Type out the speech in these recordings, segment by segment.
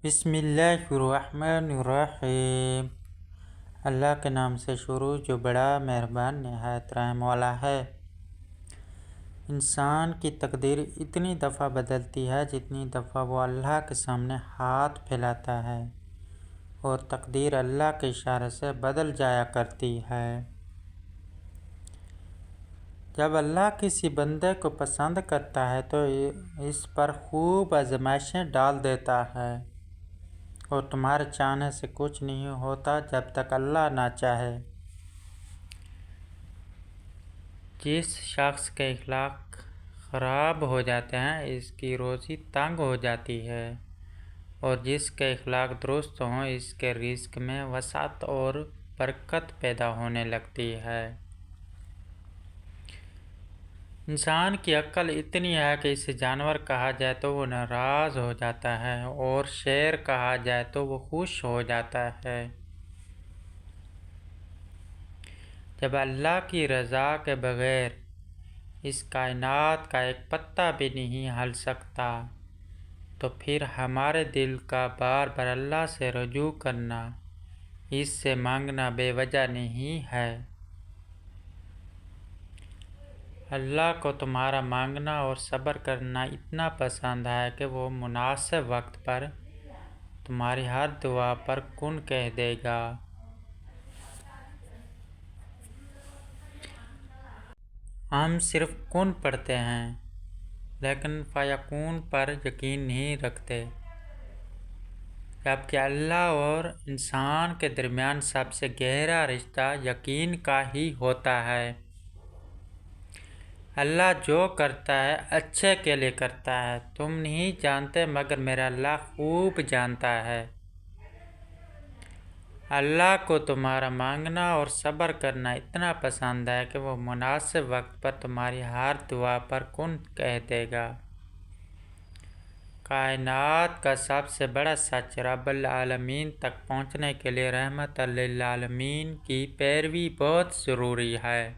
بسم اللہ الرحمن الرحیم۔ اللہ کے نام سے شروع جو بڑا مہربان نہایت رحم والا ہے۔ انسان کی تقدیر اتنی دفعہ بدلتی ہے جتنی دفعہ وہ اللہ کے سامنے ہاتھ پھیلاتا ہے، اور تقدیر اللہ کے اشارے سے بدل جایا کرتی ہے۔ جب اللہ کسی بندے کو پسند کرتا ہے تو اس پر خوب آزمائشیں ڈال دیتا ہے، اور تمہارے چاہنے سے کچھ نہیں ہوتا جب تک اللہ نہ چاہے۔ جس شخص کے اخلاق خراب ہو جاتے ہیں اس کی روزی تنگ ہو جاتی ہے، اور جس کے اخلاق درست ہوں اس کے رزق میں وسعت اور برکت پیدا ہونے لگتی ہے۔ انسان کی عقل اتنی ہے کہ اسے جانور کہا جائے تو وہ ناراض ہو جاتا ہے، اور شیر کہا جائے تو وہ خوش ہو جاتا ہے۔ جب اللہ کی رضا کے بغیر اس کائنات کا ایک پتا بھی نہیں ہل سکتا تو پھر ہمارے دل کا بار بار اللہ سے رجوع کرنا، اس سے مانگنا بے وجہ نہیں ہے۔ اللہ کو تمہارا مانگنا اور صبر کرنا اتنا پسند ہے کہ وہ مناسب وقت پر تمہاری ہر دعا پر کن کہہ دے گا۔ ہم صرف کن پڑھتے ہیں لیکن فیکون پر یقین نہیں رکھتے، جبکہ اللہ اور انسان کے درمیان سب سے گہرا رشتہ یقین کا ہی ہوتا ہے۔ اللہ جو کرتا ہے اچھے کے لیے کرتا ہے، تم نہیں جانتے مگر میرا اللہ خوب جانتا ہے۔ اللہ کو تمہارا مانگنا اور صبر کرنا اتنا پسند ہے کہ وہ مناسب وقت پر تمہاری ہر دعا پر کن کہہ دے گا۔ کائنات کا سب سے بڑا سچ رب العالمین تک پہنچنے کے لیے رحمت للعالمین کی پیروی بہت ضروری ہے،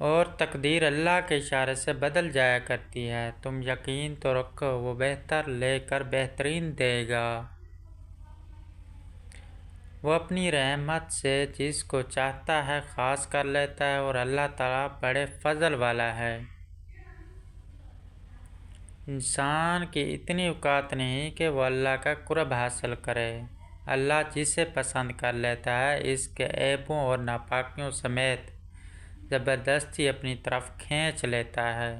اور تقدیر اللہ کے اشارے سے بدل جایا کرتی ہے۔ تم یقین تو رکھو وہ بہتر لے کر بہترین دے گا۔ وہ اپنی رحمت سے جس کو چاہتا ہے خاص کر لیتا ہے، اور اللہ تعالیٰ بڑے فضل والا ہے۔ انسان کی اتنی اوقات نہیں کہ وہ اللہ کا قرب حاصل کرے۔ اللہ جسے پسند کر لیتا ہے اس کے عیبوں اور ناپاکیوں سمیت زبردستی اپنی طرف کھینچ لیتا ہے۔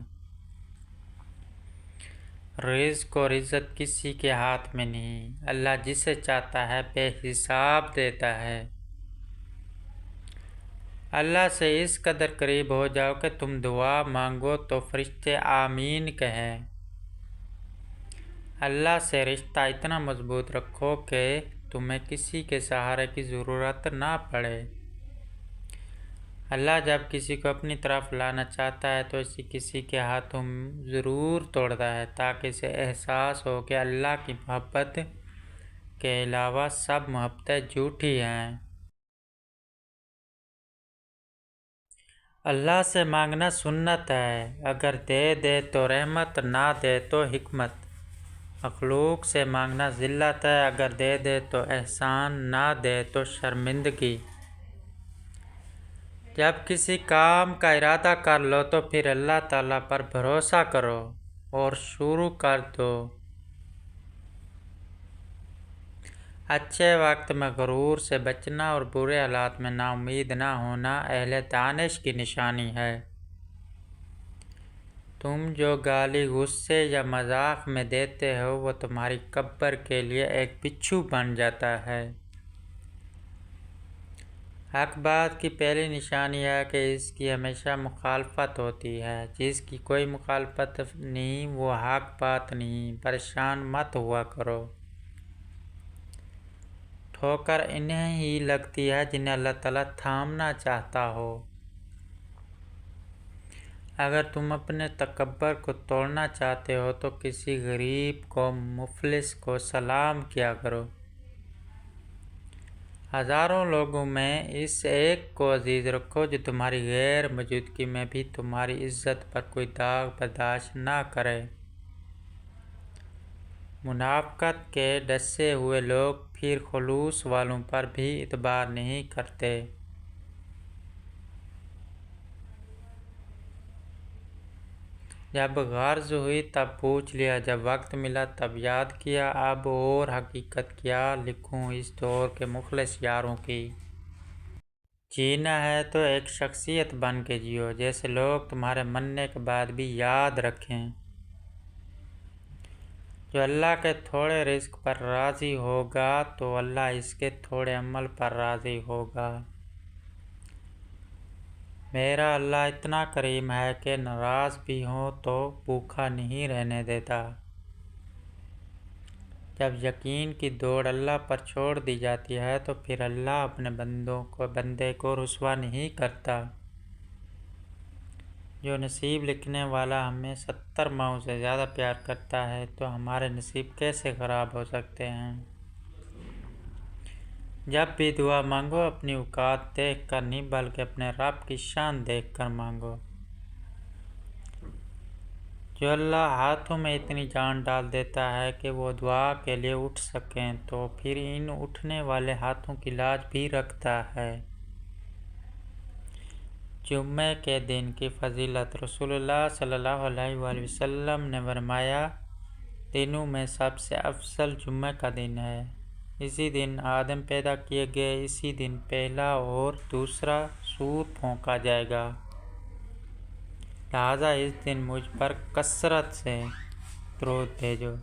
رزق اور عزت کسی کے ہاتھ میں نہیں، اللہ جسے چاہتا ہے بے حساب دیتا ہے۔ اللہ سے اس قدر قریب ہو جاؤ کہ تم دعا مانگو تو فرشتے آمین کہیں۔ اللہ سے رشتہ اتنا مضبوط رکھو کہ تمہیں کسی کے سہارے کی ضرورت نہ پڑے۔ اللہ جب کسی کو اپنی طرف لانا چاہتا ہے تو اسے کسی کے ہاتھوں ضرور توڑتا ہے، تاکہ اسے احساس ہو کہ اللہ کی محبت کے علاوہ سب محبتیں جھوٹی ہیں۔ اللہ سے مانگنا سنت ہے، اگر دے دے تو رحمت، نہ دے تو حکمت۔ مخلوق سے مانگنا ذلت ہے، اگر دے دے تو احسان، نہ دے تو شرمندگی۔ جب کسی کام کا ارادہ کر لو تو پھر اللہ تعالیٰ پر بھروسہ کرو اور شروع کر دو۔ اچھے وقت میں غرور سے بچنا اور برے حالات میں نا امید نہ ہونا اہل دانش کی نشانی ہے۔ تم جو گالی غصے یا مذاق میں دیتے ہو وہ تمہاری کبر کے لیے ایک بچھو بن جاتا ہے۔ حق بات کی پہلی نشانی ہے کہ اس کی ہمیشہ مخالفت ہوتی ہے، جس کی کوئی مخالفت نہیں وہ حق بات نہیں۔ پریشان مت ہوا کرو، ٹھوکر انہیں ہی لگتی ہے جنہیں اللہ تعالیٰ تھامنا چاہتا ہو۔ اگر تم اپنے تکبر کو توڑنا چاہتے ہو تو کسی غریب کو، مفلس کو سلام کیا کرو۔ ہزاروں لوگوں میں اس ایک کو عزیز رکھو جو تمہاری غیر موجودگی میں بھی تمہاری عزت پر کوئی داغ برداشت نہ کرے۔ منافقت کے ڈسے ہوئے لوگ پھر خلوص والوں پر بھی اعتبار نہیں کرتے۔ جب غرض ہوئی تب پوچھ لیا، جب وقت ملا تب یاد کیا، اب اور حقیقت کیا لکھوں اس دور کے مخلص یاروں کی۔ جینا ہے تو ایک شخصیت بن کے جیو، جیسے لوگ تمہارے مرنے کے بعد بھی یاد رکھیں۔ جو اللہ کے تھوڑے رزق پر راضی ہوگا تو اللہ اس کے تھوڑے عمل پر راضی ہوگا۔ میرا اللہ اتنا کریم ہے کہ ناراض بھی ہوں تو بھوکا نہیں رہنے دیتا۔ جب یقین کی دوڑ اللہ پر چھوڑ دی جاتی ہے تو پھر اللہ اپنے بندے کو رسوا نہیں کرتا۔ جو نصیب لکھنے والا ہمیں 70 ماؤں سے زیادہ پیار کرتا ہے تو ہمارے نصیب کیسے خراب ہو سکتے ہیں؟ جب بھی دعا مانگو اپنی اوقات دیکھ کر نہیں بلکہ اپنے رب کی شان دیکھ کر مانگو۔ جو اللہ ہاتھوں میں اتنی جان ڈال دیتا ہے کہ وہ دعا کے لیے اٹھ سکیں تو پھر ان اٹھنے والے ہاتھوں کی لاج بھی رکھتا ہے۔ جمعے کے دن کی فضیلت۔ رسول اللہ صلی اللہ علیہ وآلہ وسلم نے فرمایا، دنوں میں سب سے افضل جمعہ کا دن ہے۔ اسی دن آدم پیدا کیے گئے، اسی دن پہلا اور دوسرا سور پھونکا جائے گا، لہذا اس دن مجھ پر کثرت سے درود بھیجو۔